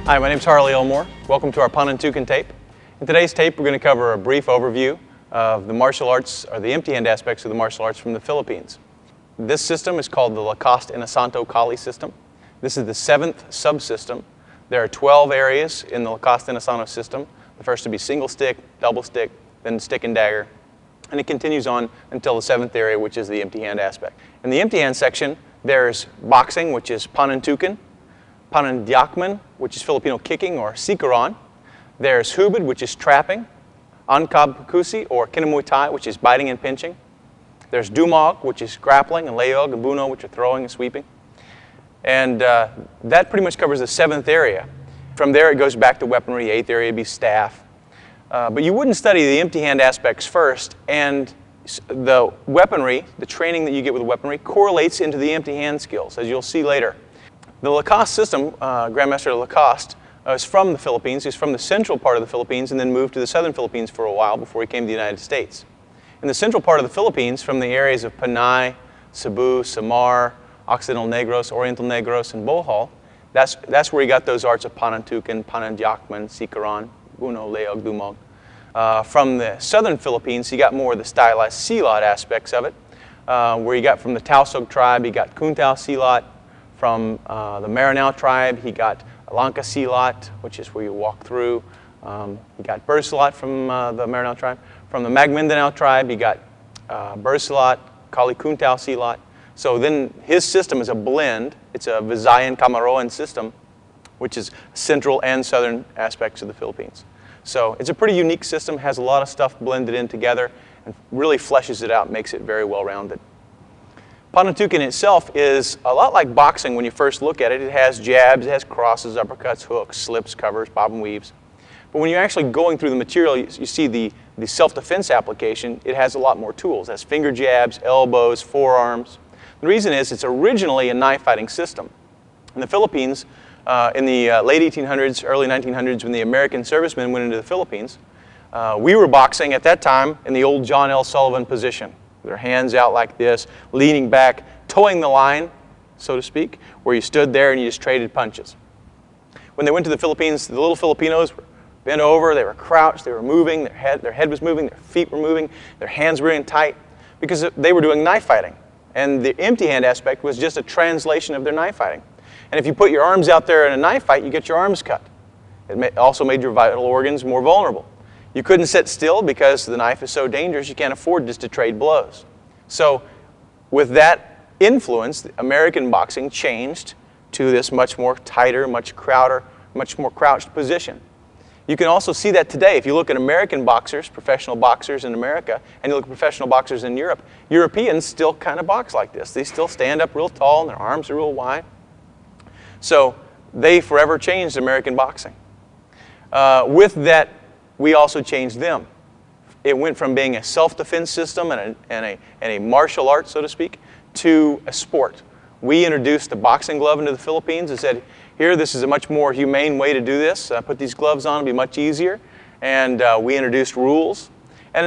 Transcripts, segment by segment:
Hi, my name is Harley Elmore. Welcome to our Panantukan tape. In today's tape, we're going to cover a brief overview of the martial arts, or the empty hand aspects of the martial arts from the Philippines. This system is called the Lacoste Inasanto Kali system. This is the 7th subsystem. There are 12 areas in the Lacoste Inasanto system. The first to be single stick, double stick, then stick and dagger. And it continues on until the 7th area, which is the empty hand aspect. In the empty hand section, there's boxing, which is Panantukan, Panantukan, which is Filipino kicking or sikaran. There's hubad, which is trapping, Angkab Pukusi or Kinamuay Tai, which is biting and pinching. There's dumog, which is grappling, and layog and buno, which are throwing and sweeping. And that pretty much covers the 7th area. From there, it goes back to weaponry. 8th area would be staff. But you wouldn't study the empty hand aspects first, and the weaponry, the training that you get with the weaponry, correlates into the empty hand skills, as you'll see later. The Lacoste system, Grandmaster Lacoste, is from the Philippines. He's from the central part of the Philippines and then moved to the southern Philippines for a while before he came to the United States. In the central part of the Philippines, from the areas of Panay, Cebu, Samar, Occidental Negros, Oriental Negros, and Bohol, that's where he got those arts of Panantukan, Panantukan, sikaran, buno, layog, dumog. From the southern Philippines, he got more of the stylized silat aspects of it, where he got from the Tausug tribe, he got Kuntao silat. From the Maranao tribe, he got Langka silat, which is where you walk through. He got Bersilat from the Maranao tribe. From the Magmindanao tribe, he got Bersilat, Kali Kuntao silat. So then his system is a blend. It's a Visayan Camaroan system, which is central and southern aspects of the Philippines. So it's a pretty unique system, has a lot of stuff blended in together, and really fleshes it out, makes it very well-rounded. Panantukan itself is a lot like boxing when you first look at it. It has jabs, it has crosses, uppercuts, hooks, slips, covers, bob and weaves. But when you're actually going through the material, you see the self-defense application, it has a lot more tools. It has finger jabs, elbows, forearms. The reason is it's originally a knife fighting system. In the Philippines, in the late 1800s, early 1900s, when the American servicemen went into the Philippines, we were boxing at that time in the old John L. Sullivan position. Their hands out like this, leaning back, towing the line, so to speak, where you stood there and you just traded punches. When they went to the Philippines, the little Filipinos were bent over, they were crouched, they were moving, their head was moving, their feet were moving, their hands were in tight, because they were doing knife fighting. And the empty hand aspect was just a translation of their knife fighting. And if you put your arms out there in a knife fight, you get your arms cut. It also made your vital organs more vulnerable. You couldn't sit still because the knife is so dangerous, you can't afford just to trade blows. So with that influence, American boxing changed to this much more tighter, much more crouched position. You can also see that today. If you look at American boxers, professional boxers in America, and you look at professional boxers in Europe, Europeans still kind of box like this. They still stand up real tall and their arms are real wide. So they forever changed American boxing. With that, we also changed them. It went from being a self-defense system and a martial art, so to speak, to a sport. We introduced the boxing glove into the Philippines and said, here, this is a much more humane way to do this. Put these gloves on, it'll be much easier. And we introduced rules. And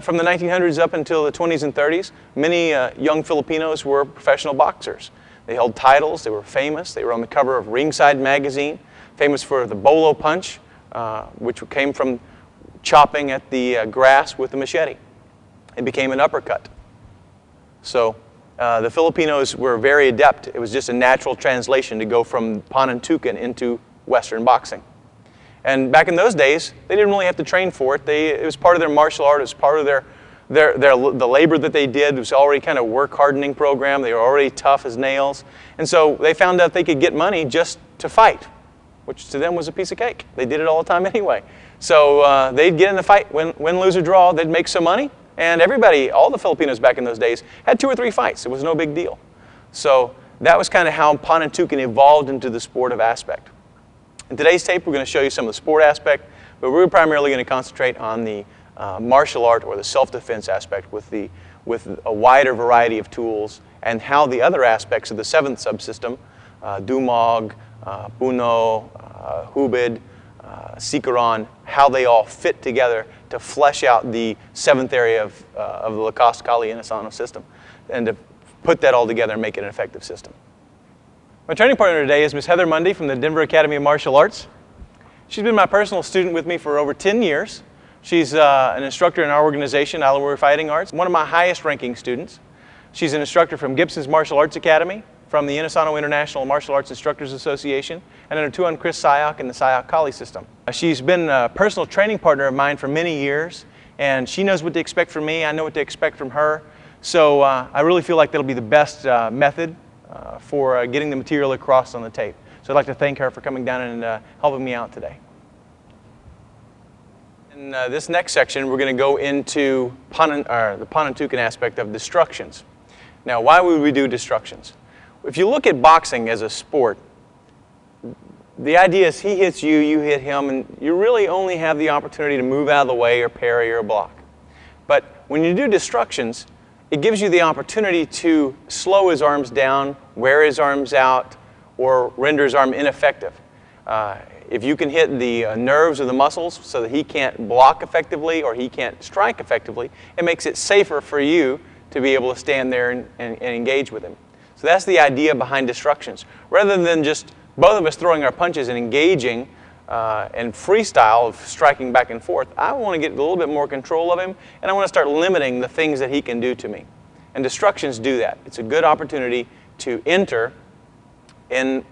from the 1900s up until the 20s and 30s, many young Filipinos were professional boxers. They held titles, they were famous, they were on the cover of Ringside magazine, famous for the bolo punch, which came from chopping at the grass with a machete. It became an uppercut. So the Filipinos were very adept. It was just a natural translation to go from Panantukan into Western boxing. And back in those days, they didn't really have to train for it. It was part of their martial art. It was part of the labor that they did. It was already kind of work hardening program. They were already tough as nails. And so they found out they could get money just to fight, which to them was a piece of cake. They did it all the time anyway. So they'd get in the fight, win, lose, or draw. They'd make some money. And everybody, all the Filipinos back in those days, had 2 or 3 fights. It was no big deal. So that was kind of how Panantukan evolved into the sportive aspect. In today's tape, we're going to show you some of the sport aspect, but we're primarily going to concentrate on the martial art or the self-defense aspect with a wider variety of tools, and how the other aspects of the 7th subsystem, dumog, buno, hubad, sikaran, how they all fit together to flesh out the 7th area of the Lacoste Kali Inasanto system, and to put that all together and make it an effective system. My training partner today is Ms. Heather Mundy from the Denver Academy of Martial Arts. She's been my personal student with me for over 10 years. She's an instructor in our organization, Elmore Fighting Arts, one of my highest ranking students. She's an instructor from Gibson's Martial Arts Academy, from the Inisano International Martial Arts Instructors Association, and under Tuan Chris Sayok in the Sayok Kali system. She's been a personal training partner of mine for many years, and she knows what to expect from me. I know what to expect from her. So I really feel like that'll be the best method for getting the material across on the tape. So I'd like to thank her for coming down and helping me out today. In this next section, we're going to go into the Panantukan aspect of destructions. Now, why would we do destructions? If you look at boxing as a sport, the idea is he hits you, you hit him, and you really only have the opportunity to move out of the way or parry or block. But when you do destructions, it gives you the opportunity to slow his arms down, wear his arms out, or render his arm ineffective. If you can hit the nerves or the muscles so that he can't block effectively or he can't strike effectively, it makes it safer for you to be able to stand there and engage with him. So that's the idea behind destructions. Rather than just both of us throwing our punches and engaging and freestyle of striking back and forth, I want to get a little bit more control of him, and I want to start limiting the things that he can do to me. And destructions do that. It's a good opportunity to enter into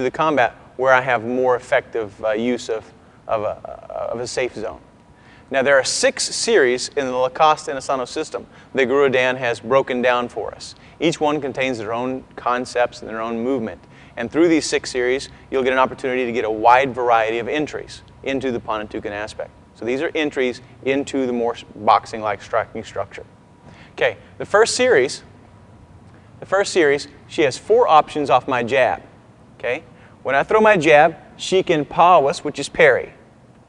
the combat where I have more effective use of a safe zone. Now, there are 6 series in the Lacoste Inisano system that Guru Dan has broken down for us. Each one contains their own concepts and their own movement. And through these 6 series, you'll get an opportunity to get a wide variety of entries into the Panantukan aspect. So these are entries into the more boxing-like striking structure. Okay, the first series, she has 4 options off my jab. Okay, when I throw my jab, she can pawas, which is parry,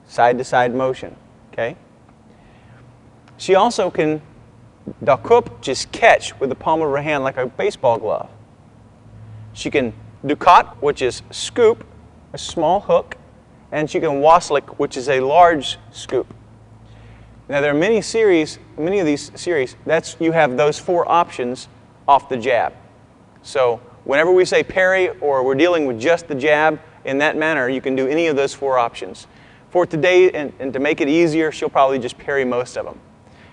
side-to-side motion. Okay, she also can dakup, which is catch with the palm of her hand like a baseball glove. She can dukat, which is scoop, a small hook, and she can waslik, which is a large scoop. Now there are many of these series, you have those 4 options off the jab. So whenever we say parry or we're dealing with just the jab in that manner, you can do any of those 4 options. For today, and to make it easier, she'll probably just parry most of them.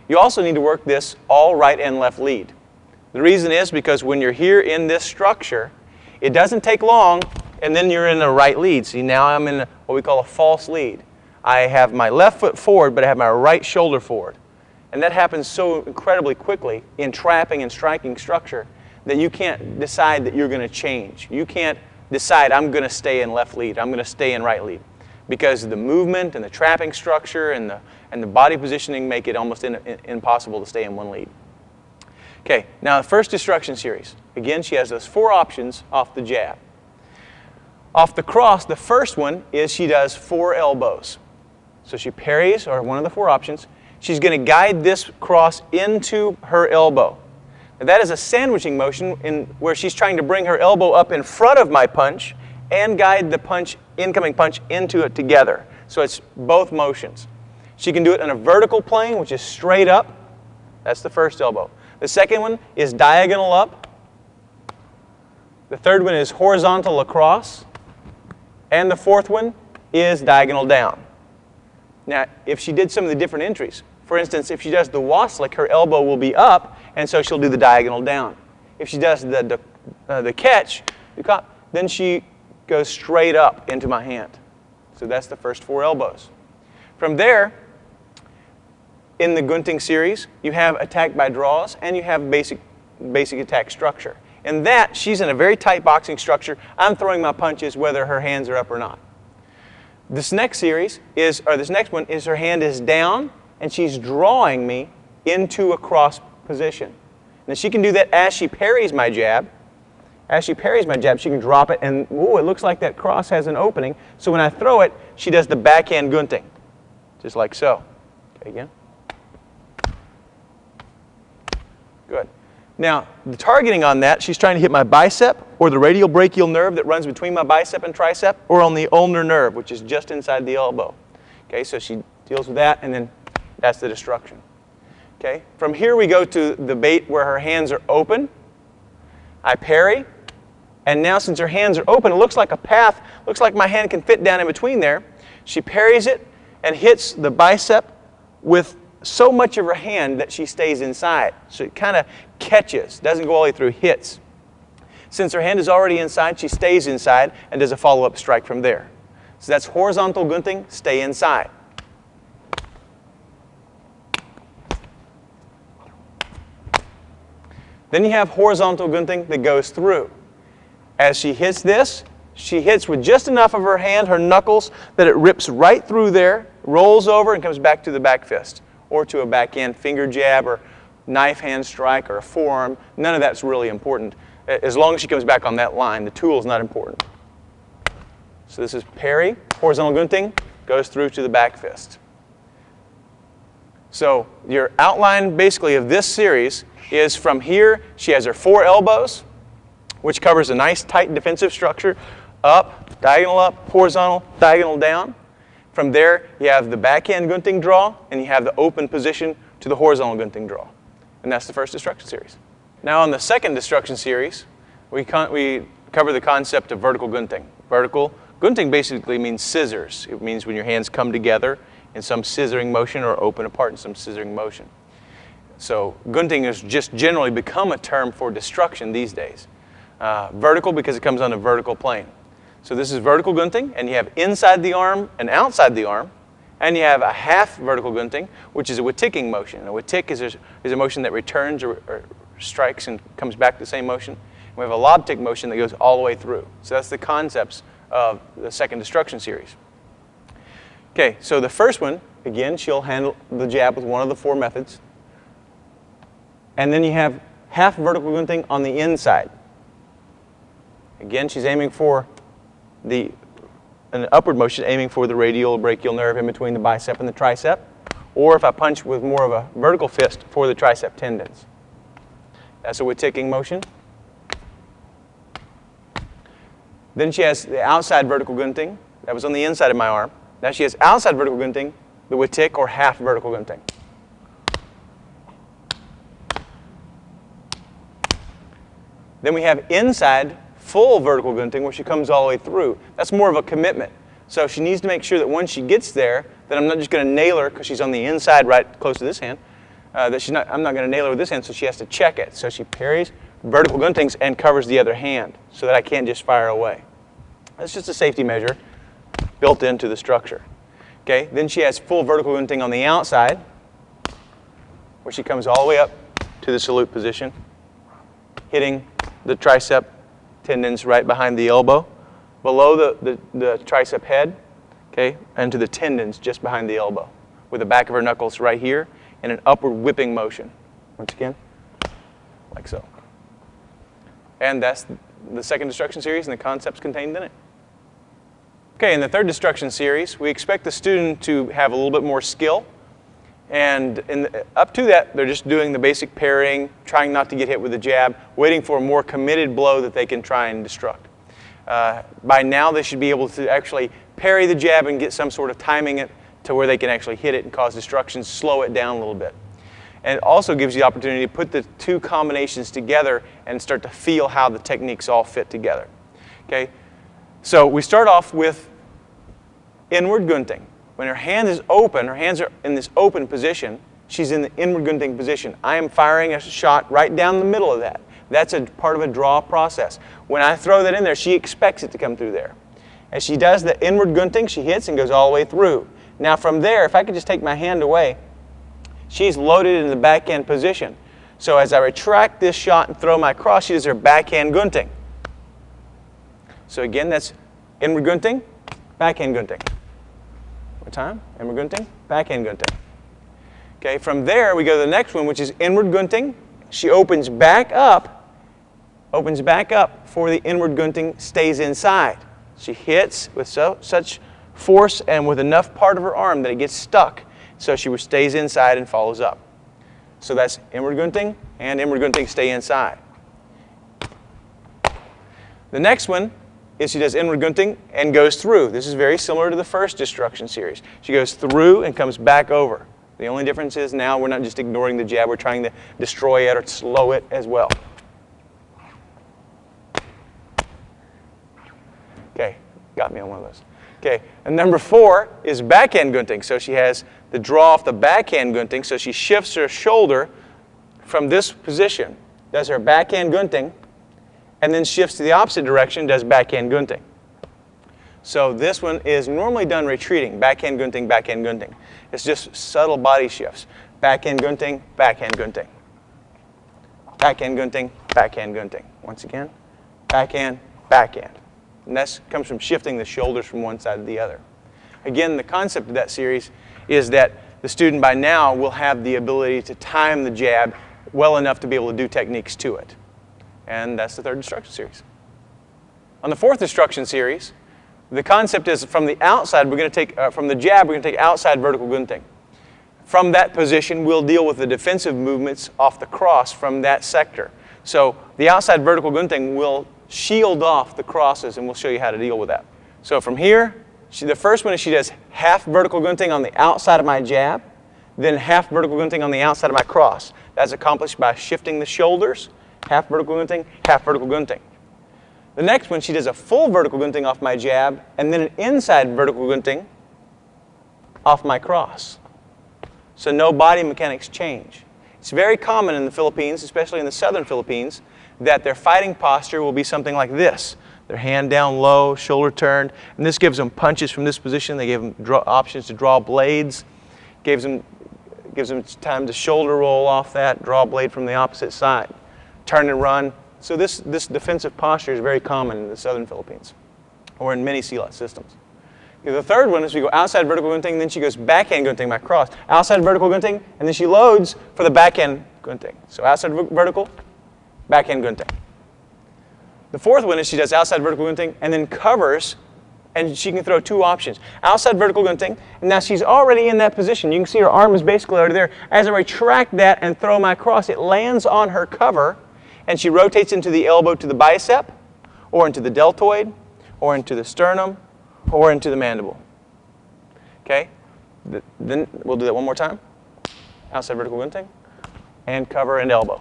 You also need to work this all right and left lead. The reason is because when you're here in this structure, it doesn't take long, and then you're in a right lead. See, now I'm in what we call a false lead. I have my left foot forward, but I have my right shoulder forward. And that happens so incredibly quickly in trapping and striking structure that you can't decide that you're going to change. You can't decide, I'm going to stay in left lead, I'm going to stay in right lead. Because the movement and the trapping structure and the body positioning make it almost impossible to stay in one lead. Okay, now the first destruction series. Again, she has those 4 options off the jab. Off the cross, the first one is she does 4 elbows. So she parries, or one of the 4 options. She's going to guide this cross into her elbow. Now that is a sandwiching motion where she's trying to bring her elbow up in front of my punch and guide the incoming punch into it together. So it's both motions. She can do it in a vertical plane, which is straight up. That's the first elbow. The second one is diagonal up. The third one is horizontal across. And the fourth one is diagonal down. Now, if she did some of the different entries, for instance, if she does the waslik, her elbow will be up, and so she'll do the diagonal down. If she does the catch, then she goes straight up into my hand. So that's the first 4 elbows. From there, in the Gunting series, you have attack by draws and you have basic attack structure. In that, she's in a very tight boxing structure. I'm throwing my punches whether her hands are up or not. This next one is her hand is down and she's drawing me into a cross position. Now she can do that as she parries my jab. As she parries my jab, she can drop it, and ooh, it looks like that cross has an opening. So when I throw it, she does the backhand gunting, just like so. Okay, again. Good. Now, the targeting on that, she's trying to hit my bicep or the radial brachial nerve that runs between my bicep and tricep, or on the ulnar nerve, which is just inside the elbow. Okay, so she deals with that, and then that's the destruction. Okay, from here we go to the bait where her hands are open. I parry, And now since her hands are open, it looks like a path, looks like my hand can fit down in between there. She parries it and hits the bicep with so much of her hand that she stays inside. So it kind of catches, doesn't go all the way through, hits. Since her hand is already inside, she stays inside and does a follow-up strike from there. So that's horizontal gunting, stay inside. Then you have horizontal gunting that goes through. As she hits this, she hits with just enough of her hand, her knuckles, that it rips right through there, rolls over, and comes back to the back fist, or to a backhand finger jab, or knife hand strike, or a forearm. None of that's really important. As long as she comes back on that line, the tool is not important. So this is parry, horizontal gunting, goes through to the back fist. So your outline basically of this series is from here, she has her 4 elbows, which covers a nice tight defensive structure, up, horizontal, diagonal down. From there, you have the backhand gunting draw, and you have the open position to the horizontal gunting draw. And that's the first destruction series. Now on the second destruction series, we cover the concept of vertical gunting. Vertical gunting basically means scissors. It means when your hands come together in some scissoring motion or open apart in some scissoring motion. So gunting has just generally become a term for destruction these days. Vertical because it comes on a vertical plane. So this is vertical gunting, and you have inside the arm and outside the arm, and you have a half vertical gunting, which is a witticking motion. A wittick is a motion that returns or strikes and comes back to the same motion. And we have a lobtick motion that goes all the way through. So that's the concepts of the second destruction series. Okay, so the first one, again, she'll handle the jab with one of the 4 methods. And then you have half vertical gunting on the inside. Again, she's aiming for an upward motion, aiming for the radial or brachial nerve in between the bicep and the tricep. Or if I punch with more of a vertical fist, for the tricep tendons. That's a witticking motion. Then she has the outside vertical gunting. That was on the inside of my arm. Now she has outside vertical gunting, the wittick or half vertical gunting. Then we have inside full vertical gunting where she comes all the way through. That's more of a commitment. So she needs to make sure that when she gets there, that I'm not just going to nail her because she's on the inside right close to this hand, I'm not going to nail her with this hand, so she has to check it. So she parries, vertical guntings, and covers the other hand so that I can't just fire away. That's just a safety measure built into the structure. Okay, then she has full vertical gunting on the outside where she comes all the way up to the salute position, hitting the tricep tendons right behind the elbow, below the tricep head, okay, and to the tendons just behind the elbow, with the back of her knuckles right here, and an upward whipping motion. Once again, like so. And that's the second destruction series and the concepts contained in it. Okay, in the third destruction series, we expect the student to have a little bit more skill. And up to that, they're just doing the basic parrying, trying not to get hit with the jab, waiting for a more committed blow that they can try and destruct. By now, they should be able to actually parry the jab and get some sort of timing it to where they can actually hit it and cause destruction, slow it down a little bit. And it also gives you the opportunity to put the 2 combinations together and start to feel how the techniques all fit together. Okay? So we start off with inward gunting. When her hand is open, her hands are in this open position, she's in the inward gunting position. I am firing a shot right down the middle of that. That's a part of a draw process. When I throw that in there, she expects it to come through there. As she does the inward gunting, she hits and goes all the way through. Now from there, if I could just take my hand away, she's loaded in the backhand position. So as I retract this shot and throw my cross, she does her backhand gunting. So again, that's inward gunting, backhand gunting. One time, inward gunting, backhand gunting. Okay, from there we go to the next one, which is inward gunting. She opens back up for the inward gunting, stays inside. She hits with such force and with enough part of her arm that it gets stuck. So she stays inside and follows up. So that's inward gunting and inward gunting, stay inside. The next one is she does inward gunting and goes through. This is very similar to the first destruction series. She goes through and comes back over. The only difference is now we're not just ignoring the jab, we're trying to destroy it or slow it as well. Okay, got me on one of those. Okay, and number 4 is backhand gunting. So she has the draw off the backhand gunting. So she shifts her shoulder from this position, does her backhand gunting, and then shifts to the opposite direction, does backhand gunting. So this one is normally done retreating, backhand gunting, backhand gunting. It's just subtle body shifts. Backhand gunting, backhand gunting. Backhand gunting, backhand gunting. Once again, backhand, backhand. And that comes from shifting the shoulders from one side to the other. Again, the concept of that series is that the student by now will have the ability to time the jab well enough to be able to do techniques to it. And that's the 3rd instruction series. On the 4th instruction series, the concept is from the outside, we're going to take, from the jab, we're going to take outside vertical gunting. From that position, we'll deal with the defensive movements off the cross from that sector. So the outside vertical gunting will shield off the crosses, and we'll show you how to deal with that. So from here, the first one is she does half vertical gunting on the outside of my jab, then half vertical gunting on the outside of my cross. That's accomplished by shifting the shoulders, half vertical gunting, half vertical gunting. The next one, she does a full vertical gunting off my jab, and then an inside vertical gunting off my cross. So no body mechanics change. It's very common in the Philippines, especially in the southern Philippines, that their fighting posture will be something like this. Their hand down low, shoulder turned, and this gives them punches from this position. They give them options to draw blades, gives them time to shoulder roll off that, draw a blade from the opposite side, turn and run. So this defensive posture is very common in the southern Philippines, or in many SEALOT systems. The third one is we go outside vertical gunting, then she goes backhand gunting my cross. Outside vertical gunting, and then she loads for the backhand gunting. So outside vertical, backhand gunting. The fourth one is she does outside vertical gunting and then covers, and she can throw 2 options. Outside vertical gunting, and now she's already in that position. You can see her arm is basically already there. As I retract that and throw my cross, it lands on her cover, and she rotates into the elbow to the bicep, or into the deltoid, or into the sternum, or into the mandible. Okay? Then we'll do that one more time. Outside vertical gunting, and cover and elbow.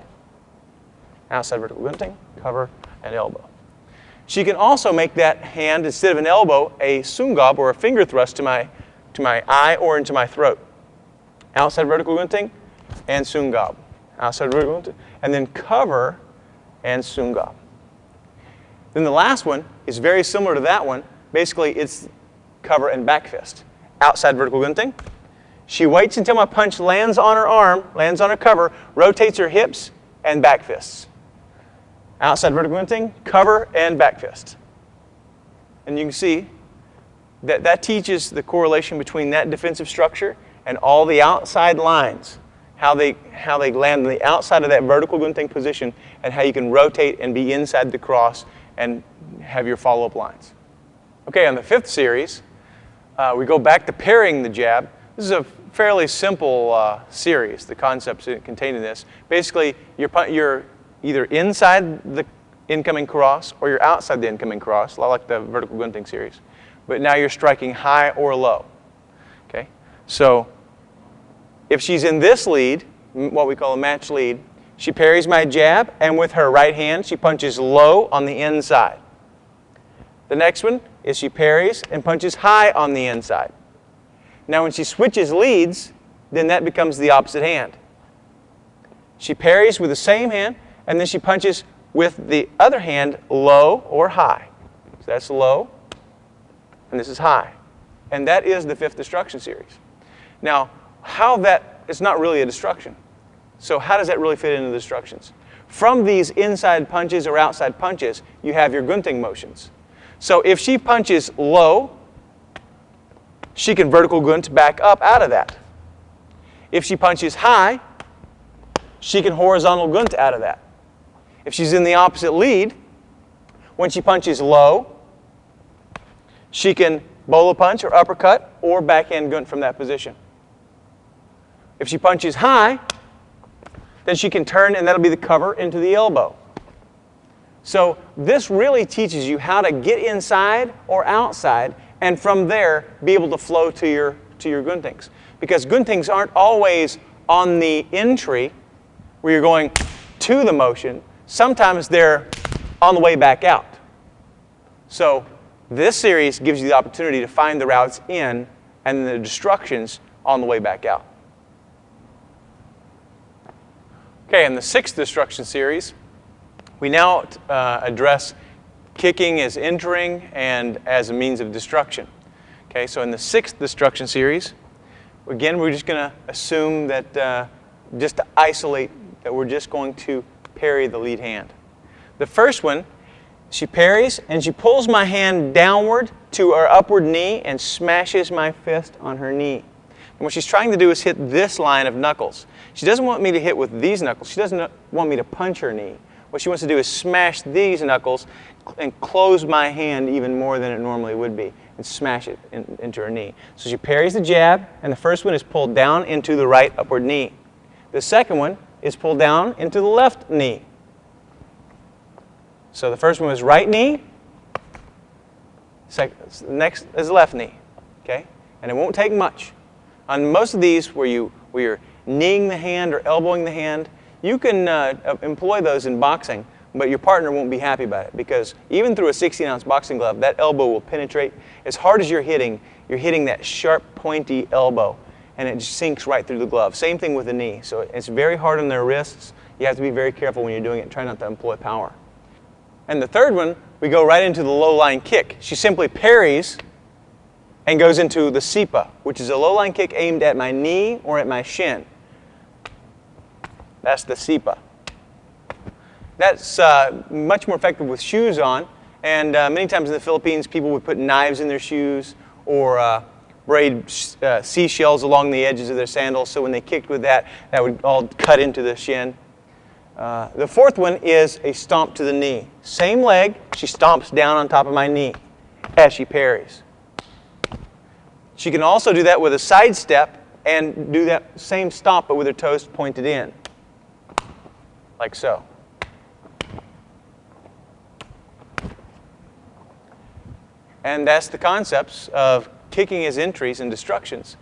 Outside vertical gunting, cover and elbow. She can also make that hand, instead of an elbow, a sungab, or a finger thrust to my eye or into my throat. Outside vertical gunting and sungab. Outside vertical gunting, and then cover and sungab. Then the last one is very similar to that one. Basically, it's cover and back fist. Outside vertical gunting. She waits until my punch lands on her arm, lands on her cover, rotates her hips, and back fists. Outside vertical gunting, cover, and back fist. And you can see that that teaches the correlation between that defensive structure and all the outside lines, how they land on the outside of that vertical gunting position, and how you can rotate and be inside the cross and have your follow-up lines. Okay, on the 5th series, we go back to parrying the jab. This is a fairly simple series, the concepts contained in this. Basically, you're either inside the incoming cross or you're outside the incoming cross, a lot like the vertical gunting series. But now you're striking high or low. Okay, so if she's in this lead, what we call a match lead, she parries my jab, and with her right hand, she punches low on the inside. The next one is she parries and punches high on the inside. Now when she switches leads, then that becomes the opposite hand. She parries with the same hand, and then she punches with the other hand low or high. So that's low, and this is high. And that is the 5th destruction series. Now, it's not really a destruction. So how does that really fit into the destructions? From these inside punches or outside punches, you have your gunting motions. So if she punches low, she can vertical gunt back up out of that. If she punches high, she can horizontal gunt out of that. If she's in the opposite lead, when she punches low, she can bola punch or uppercut or backhand gunt from that position. If she punches high, then she can turn, and that'll be the cover into the elbow. So this really teaches you how to get inside or outside, and from there be able to flow to your guntings. Because guntings aren't always on the entry where you're going to the motion. Sometimes they're on the way back out. So This series gives you the opportunity to find the routes in and the destructions on the way back out. Okay, in the 6th destruction series, we now address kicking as entering and as a means of destruction. Okay, so in the 6th destruction series, again, we're just going to assume that just to isolate that we're just going to parry the lead hand. The first one, she parries and she pulls my hand downward to her upward knee and smashes my fist on her knee. And what she's trying to do is hit this line of knuckles. She doesn't want me to hit with these knuckles. She doesn't want me to punch her knee. What she wants to do is smash these knuckles and close my hand even more than it normally would be and smash it into her knee. So she parries the jab, and the first one is pulled down into the right upward knee. The second one is pulled down into the left knee. So the first one was right knee. Next is left knee. Okay? And it won't take much. On most of these where you're kneeing the hand or elbowing the hand, you can employ those in boxing, but your partner won't be happy about it because even through a 16-ounce boxing glove, that elbow will penetrate. As hard as you're hitting that sharp, pointy elbow, and it just sinks right through the glove. Same thing with the knee. So it's very hard on their wrists. You have to be very careful when you're doing it and try not to employ power. And the third one, we go right into the low line kick. She simply parries and goes into the sipa, which is a low line kick aimed at my knee or at my shin. That's the sipa. That's much more effective with shoes on, and many times in the Philippines, people would put knives in their shoes or braid seashells along the edges of their sandals, so when they kicked with that, that would all cut into the shin. The fourth one is a stomp to the knee. Same leg, she stomps down on top of my knee as she parries. She can also do that with a side step and do that same stomp but with her toes pointed in, like so. And that's the concepts of kicking as entries and destructions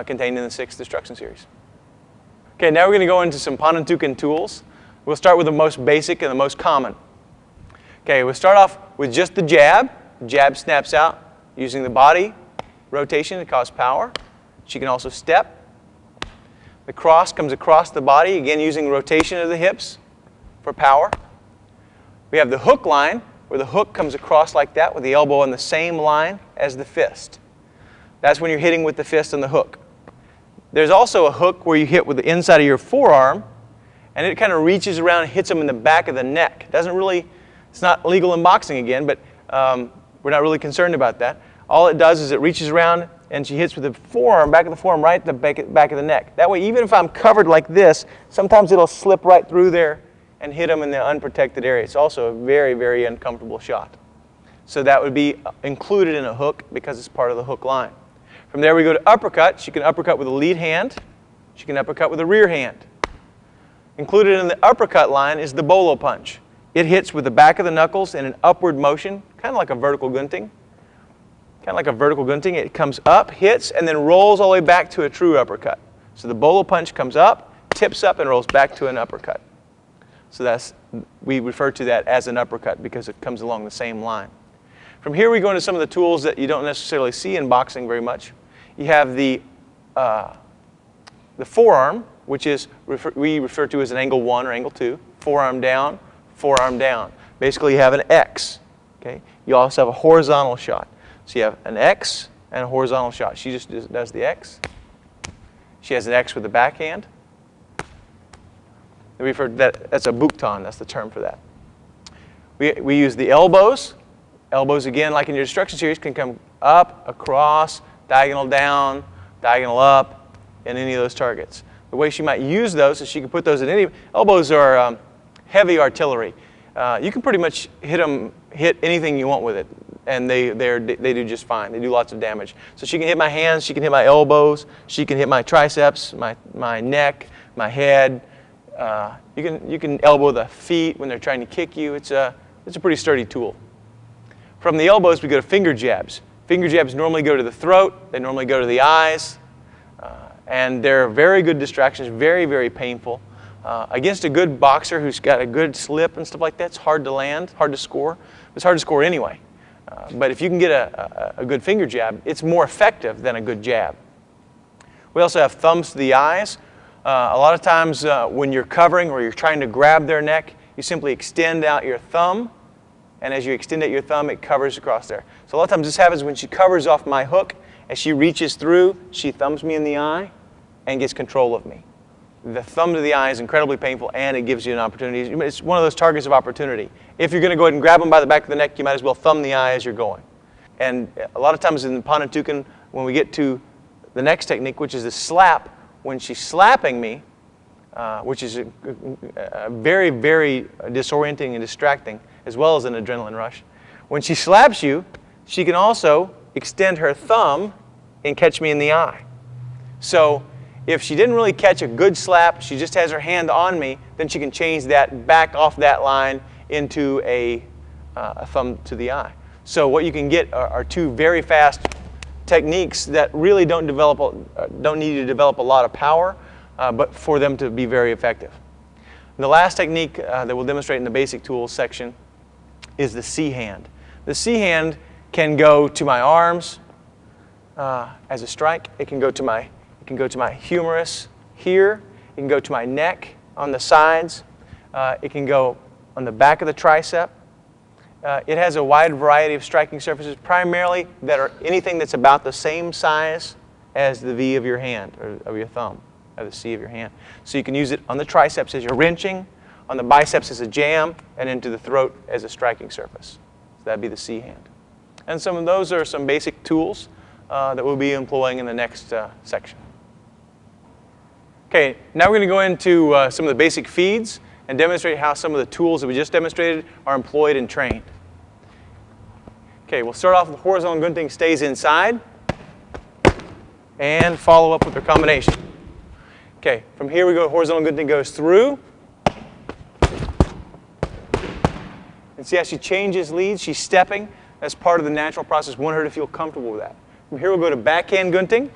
contained in the 6th destruction series. Okay, now we're going to go into some Panantukan tools. We'll start with the most basic and the most common. Okay, we'll start off with just the jab. The jab snaps out using the body rotation to cause power. She can also step. The cross comes across the body, again using rotation of the hips for power. We have the hook line, where the hook comes across like that with the elbow on the same line as the fist. That's when you're hitting with the fist on the hook. There's also a hook where you hit with the inside of your forearm, and it kind of reaches around and hits them in the back of the neck. It's not legal in boxing again, but we're not really concerned about that. All it does is it reaches around and she hits with the forearm, back of the forearm, right at the back of the neck. That way, even if I'm covered like this, sometimes it'll slip right through there and hit them in the unprotected area. It's also a very, very uncomfortable shot. So that would be included in a hook because it's part of the hook line. From there we go to uppercut. She can uppercut with a lead hand. She can uppercut with a rear hand. Included in the uppercut line is the bolo punch. It hits with the back of the knuckles in an upward motion, kind of like a vertical gunting. It comes up, hits, and then rolls all the way back to a true uppercut. So the bolo punch comes up, tips up, and rolls back to an uppercut. So we refer to that as an uppercut because it comes along the same line. From here we go into some of the tools that you don't necessarily see in boxing very much. You have the forearm, which is we refer to as an angle 1 or angle 2. Forearm down, forearm down. Basically you have an X. Okay? You also have a horizontal shot. So you have an X and a horizontal shot. She just does the X. She has an X with the backhand. We refer to that, that's a buktan, that's the term for that. We use the elbows. Elbows, again, like in your destruction series, can come up, across, diagonal down, diagonal up, in any of those targets. The way she might use those is she can put those in any. Elbows are heavy artillery. You can pretty much hit anything you want with it, and they do just fine. They do lots of damage. So she can hit my hands, she can hit my elbows, she can hit my triceps, my neck, my head. You can elbow the feet when they're trying to kick you. It's a pretty sturdy tool. From the elbows, we go to finger jabs. Finger jabs normally go to the throat. They normally go to the eyes. And they're very good distractions, very, very painful. Against a good boxer who's got a good slip and stuff like that, it's hard to land, hard to score. It's hard to score anyway. But if you can get a good finger jab, it's more effective than a good jab. We also have thumbs to the eyes. A lot of times when you're covering or you're trying to grab their neck, you simply extend out your thumb, and as you extend out your thumb, it covers across there. So a lot of times this happens when she covers off my hook. As she reaches through, she thumbs me in the eye and gets control of me. The thumb to the eye is incredibly painful, and it gives you an opportunity. It's one of those targets of opportunity. If you're going to go ahead and grab them by the back of the neck, you might as well thumb the eye as you're going. And a lot of times in the Panantukan, when we get to the next technique, which is the slap, when she's slapping me, which is a very, very disorienting and distracting, as well as an adrenaline rush. When she slaps you, she can also extend her thumb and catch me in the eye. So if she didn't really catch a good slap, she just has her hand on me, then she can change that back off that line into a thumb to the eye. So what you can get are two very fast techniques that really don't need to develop a lot of power, but for them to be very effective. And the last technique that we'll demonstrate in the basic tools section is the C hand. The C hand can go to my arms as a strike. It can go to my humerus here. It can go to my neck on the sides. It can go on the back of the tricep. It has a wide variety of striking surfaces, primarily that are anything that's about the same size as the V of your hand, or of your thumb, or the C of your hand. So you can use it on the triceps as you're wrenching, on the biceps as a jam, and into the throat as a striking surface. So that'd be the C hand. And some of those are some basic tools that we'll be employing in the next section. Okay, now we're going to go into some of the basic feeds and demonstrate how some of the tools that we just demonstrated are employed and trained. Okay, we'll start off with horizontal gunting stays inside and follow up with their combination. Okay, from here we go, horizontal gunting goes through. And see how she changes leads, she's stepping. That's part of the natural process. We want her to feel comfortable with that. From here we'll go to backhand gunting.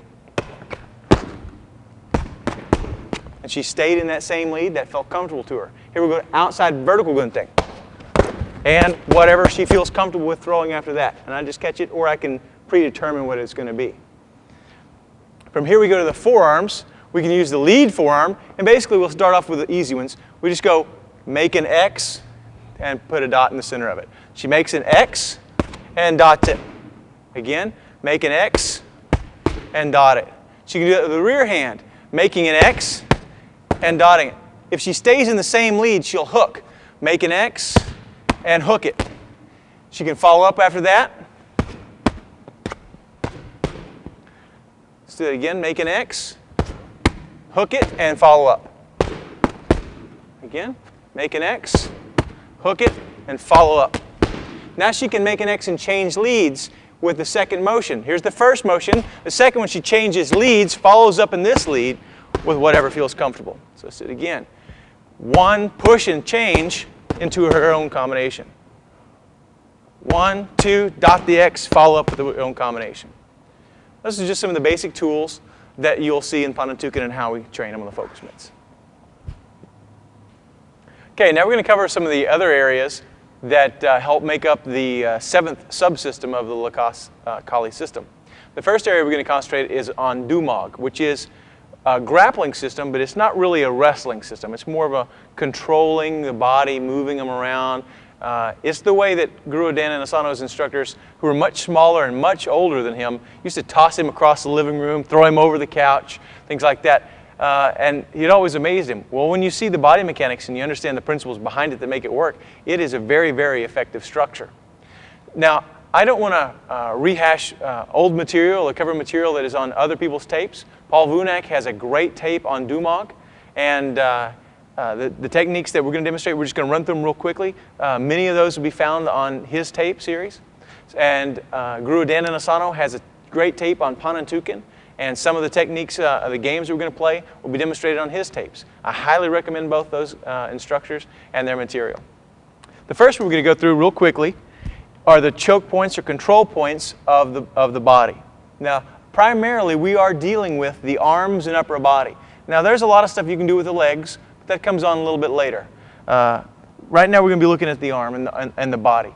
And she stayed in that same lead. That felt comfortable to her. Here we go to outside vertical gunting. And whatever she feels comfortable with throwing after that. And I just catch it, or I can predetermine what it's going to be. From here we go to the forearms. We can use the lead forearm. And basically we'll start off with the easy ones. We just go make an X and put a dot in the center of it. She makes an X and dots it. Again, make an X and dot it. She can do that with the rear hand, making an X and dotting it. If she stays in the same lead, she'll hook. Make an X and hook it. She can follow up after that. Let's do it again. Make an X, hook it, and follow up. Again, make an X, hook it, and follow up. Now she can make an X and change leads with the second motion. Here's the first motion. The second one, she changes leads, follows up in this lead with whatever feels comfortable. So let's do it again. One, push and change into her own combination. 1, 2, dot the X, follow up with her own combination. Those are just some of the basic tools that you'll see in Panantukan and how we train them on the focus mitts. Okay, now we're going to cover some of the other areas that help make up the seventh subsystem of the Lacoste Kali system. The first area we're going to concentrate is on Dumog, which is a grappling system, but it's not really a wrestling system. It's more of a controlling the body, moving them around. It's the way that Guru Adana Asano's instructors, who were much smaller and much older than him, used to toss him across the living room, throw him over the couch, things like that. And it always amazed him. Well, when you see the body mechanics and you understand the principles behind it that make it work, it is a very, very effective structure. Now, I don't want to rehash old material or cover material that is on other people's tapes. Paul Vunak has a great tape on Dumog, and the techniques that we're going to demonstrate, we're just going to run through them real quickly. Many of those will be found on his tape series. And Guru Adana Asano has a great tape on Panantukan, and some of the techniques, the games we're going to play, will be demonstrated on his tapes. I highly recommend both those instructors and their material. The first one we're going to go through real quickly are the choke points or control points of the body. Now, primarily we are dealing with the arms and upper body. Now, there's a lot of stuff you can do with the legs, but that comes on a little bit later. Right now we're going to be looking at the arm and the body.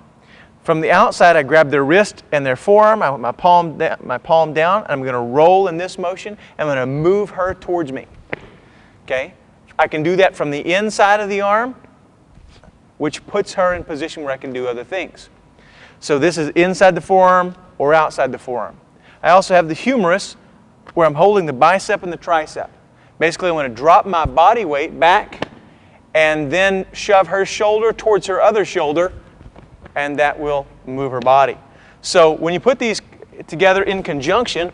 From the outside, I grab their wrist and their forearm. I put my palm down, and I'm going to roll in this motion. I'm going to move her towards me. Okay? I can do that from the inside of the arm, which puts her in a position where I can do other things. So this is inside the forearm or outside the forearm. I also have the humerus, where I'm holding the bicep and the tricep. Basically, I want to drop my body weight back and then shove her shoulder towards her other shoulder, and that will move her body. So when you put these together in conjunction,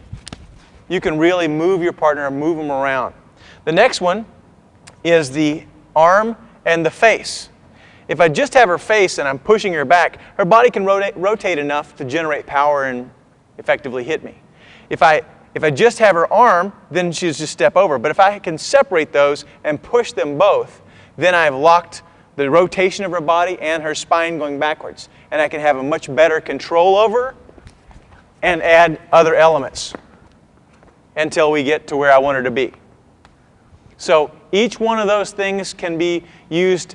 you can really move your partner and move them around. The next one is the arm and the face. If I just have her face and I'm pushing her back, her body can rotate enough to generate power and effectively hit me. If I just have her arm, then she'll just step over. But if I can separate those and push them both, then I've locked the rotation of her body and her spine going backwards. And I can have a much better control over her and add other elements until we get to where I want her to be. So each one of those things can be used